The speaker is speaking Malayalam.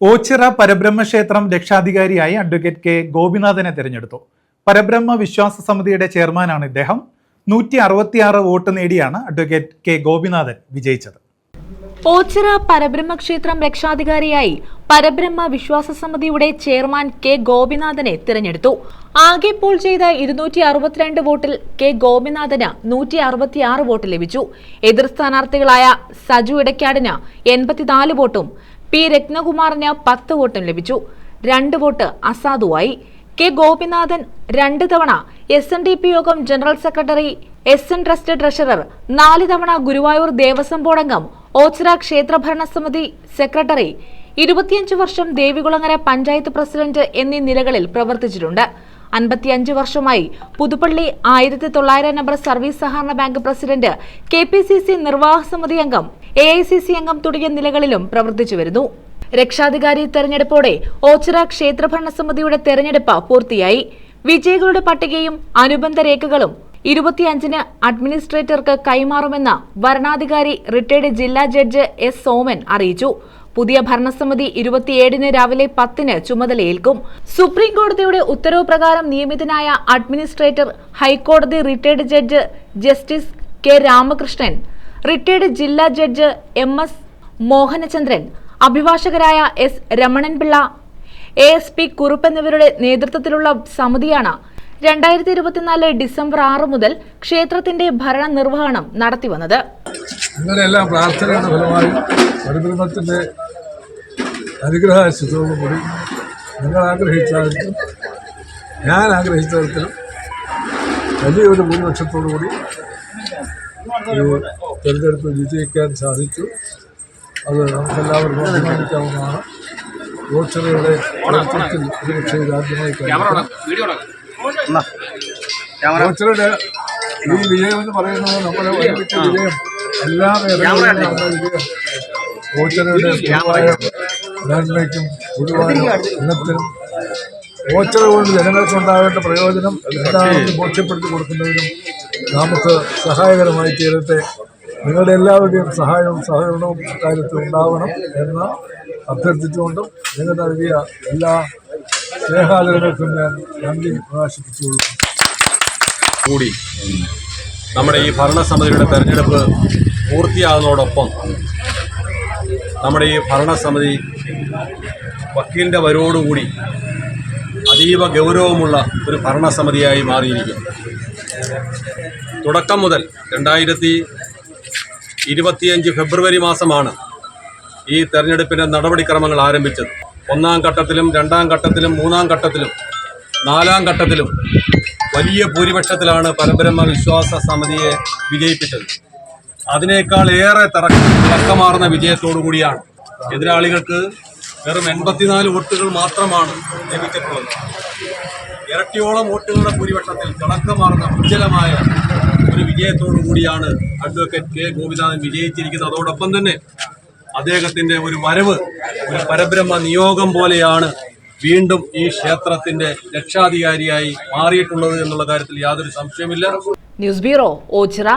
ഓച്ചിറ പരബ്രഹ്മക്ഷേത്രം രക്ഷാധികാരിയായി അഡ്വക്കേറ്റ് കെ ഗോപിനാഥനെ തിരഞ്ഞെടുത്തു. പരബ്രഹ്മ വിശ്വാസ സമിതിയുടെ ചെയർമാനാണ് ഇദ്ദേഹം. 166 വോട്ട് നേടിയാണ് അഡ്വക്കേറ്റ് കെ ഗോപിനാഥൻ വിജയിച്ചത്. ഓച്ചിറ പരബ്രഹ്മക്ഷേത്രം രക്ഷാധികാരിയായി പരബ്രഹ്മ വിശ്വാസ സമിതിയുടെ ചെയർമാൻ കെ ഗോപിനാഥനെ തിരഞ്ഞെടുത്തു. ആകെ പോൾ ചെയ്ത 262 വോട്ടിൽ കെ ഗോപിനാഥന് 166 വോട്ട് ലഭിച്ചു. എതിർ സ്ഥാനാർത്ഥികളായ സജു ഇടക്കാടിന് 84 വോട്ടും പി രത്നകുമാറിന് 10 വോട്ടും ലഭിച്ചു. 2 വോട്ട് അസാധുവായി. കെ ഗോപിനാഥൻ 2 തവണ SNDP യോഗം general secretary, SN trust treasurer, 4 തവണ ഗുരുവായൂർ ദേവസ്വം ബോർഡ് അംഗം, ഓച്ചിറ ക്ഷേത്രഭരണസമിതി സെക്രട്ടറി, 25 വർഷം ദേവികുളങ്ങര പഞ്ചായത്ത് പ്രസിഡന്റ് എന്നീ നിലകളിൽ പ്രവർത്തിച്ചിട്ടുണ്ട്. 55 വർഷമായി പുതുപ്പള്ളി 1900 നമ്പർ സർവീസ് സഹകരണ ബാങ്ക് പ്രസിഡന്റ്, KPCC നിർവാഹക സമിതി അംഗം, AICC അംഗം തുടങ്ങിയ നിലകളിലും പ്രവർത്തിച്ചു വരുന്നു. രക്ഷാധികാരി തെരഞ്ഞെടുപ്പോടെ ഓച്ചിറ ക്ഷേത്രഭരണസമിതിയുടെ തെരഞ്ഞെടുപ്പ് പൂർത്തിയായി. വിജയികളുടെ പട്ടികയും അനുബന്ധ രേഖകളും 25-ന് അഡ്മിനിസ്ട്രേറ്റർക്ക് കൈമാറുമെന്ന് വരണാധികാരി റിട്ടയർഡ് ജില്ലാ ജഡ്ജ് S. സോമൻ അറിയിച്ചു. പുതിയ ഭരണസമിതി 27-ന് രാവിലെ 10-ന് ചുമതലയേൽക്കും. സുപ്രീം കോടതിയുടെ ഉത്തരവ് പ്രകാരം നിയമിതനായ അഡ്മിനിസ്ട്രേറ്റർ ഹൈക്കോടതി retired judge justice K. Ramakrishnan, retired ജില്ലാ ജഡ്ജ് MS. മോഹനചന്ദ്രൻ, അഭിഭാഷകരായ S. രമണൻപിള്ള, ASP കുറുപ്പ് എന്നിവരുടെ നേതൃത്വത്തിലുള്ള സമിതിയാണ് 2024 ഡിസംബർ 6 മുതൽ ക്ഷേത്രത്തിന്റെ ഭരണ നിർവഹണം നടത്തിവന്നത്. ഇങ്ങനെയെല്ലാം പ്രാർത്ഥനയുടെ ഫലമായി പരബ്രഹ്മത്തിൻ്റെ അനുഗ്രഹശുദ്ധോടുകൂടി നിങ്ങൾ ആഗ്രഹിച്ചാലും ഞാൻ ആഗ്രഹിച്ച തരത്തിലും വലിയൊരു ഭൂരിപക്ഷത്തോടുകൂടി ഈ തെരഞ്ഞെടുപ്പ് വിജയിക്കാൻ സാധിച്ചു. അത് നമുക്കെല്ലാവർക്കും അഭിമാനിക്കാവുന്നതാണ്. ഓച്ചിറയുടെ ചരിത്രത്തിൽ ഒരുപക്ഷെ രാജ്യമായി ഓച്ചിറയുടെ ഈ വിജയം എന്ന് പറയുന്നത് നമ്മുടെ ഒരുമിച്ച വിജയം, എല്ലാ മേഖലകളിലും വിജയം ഓച്ചിറയുടെ പൊതുവായ നന്മയ്ക്കും പൊതുവായ ഇനത്തിനും ഓച്ചിറ കൊണ്ട് ജനങ്ങൾക്കുണ്ടാകേണ്ട പ്രയോജനം എന്താണെന്ന് ബോധ്യപ്പെടുത്തി കൊടുക്കുന്നതിനും നമുക്ക് സഹായകരമായി തീരട്ടെ. നിങ്ങളുടെ എല്ലാവരുടെയും സഹായവും സഹകരണവും കാര്യത്തിൽ ഉണ്ടാവണം എന്ന് അഭ്യർത്ഥിച്ചുകൊണ്ടും നിങ്ങൾ നൽകിയ എല്ലാ സ്നേഹാദരങ്ങൾക്കും ഞാൻ നന്ദി പ്രകാശിപ്പിച്ചുകൊള്ളു. കൂടി നമ്മുടെ ഈ ഭരണസമിതിയുടെ തെരഞ്ഞെടുപ്പ് പൂർത്തിയാകുന്നതോടൊപ്പം നമ്മുടെ ഈ ഭരണസമിതി വക്കീലിൻ്റെ വരവോടുകൂടി അതീവ ഗൗരവമുള്ള ഒരു ഭരണസമിതിയായി മാറിയിരിക്കുന്നു. തുടക്കം മുതൽ 2025 ഫെബ്രുവരി മാസമാണ് ഈ തെരഞ്ഞെടുപ്പിൻ്റെ നടപടിക്രമങ്ങൾ ആരംഭിച്ചത്. 1-ാം ഘട്ടത്തിലും 2-ാം ഘട്ടത്തിലും 3-ാം ഘട്ടത്തിലും 4-ാം ഘട്ടത്തിലും വലിയ ഭൂരിപക്ഷത്തിലാണ് പരബ്രഹ്മ വിശ്വാസ സമിതിയെ വിജയിപ്പിച്ചത്. അതിനേക്കാൾ ഏറെ തിളക്കമാർന്ന വിജയത്തോടു കൂടിയാണ് എതിരാളികൾക്ക് വെറും 84 വോട്ടുകൾ മാത്രമാണ് ലഭിച്ചിട്ടുള്ളത്. ഇരട്ടിയോളം വോട്ടുകളുടെ ഭൂരിപക്ഷത്തിൽ തിളക്കമാർന്ന ഉജ്ജ്വലമായ ഒരു വിജയത്തോടു കൂടിയാണ് അഡ്വക്കേറ്റ് കെ ഗോപിനാഥൻ വിജയിച്ചിരിക്കുന്നത്. അതോടൊപ്പം തന്നെ അദ്ദേഹത്തിൻ്റെ ഒരു വരവ് ഒരു പരബ്രഹ്മ നിയോഗം പോലെയാണ് വീണ്ടും ഈ ക്ഷേത്രത്തിന്റെ രക്ഷാധികാരിയായി മാറിയിട്ടുള്ളത് എന്നുള്ള കാര്യത്തിൽ യാതൊരു സംശയമില്ല. News bureau, Ochira.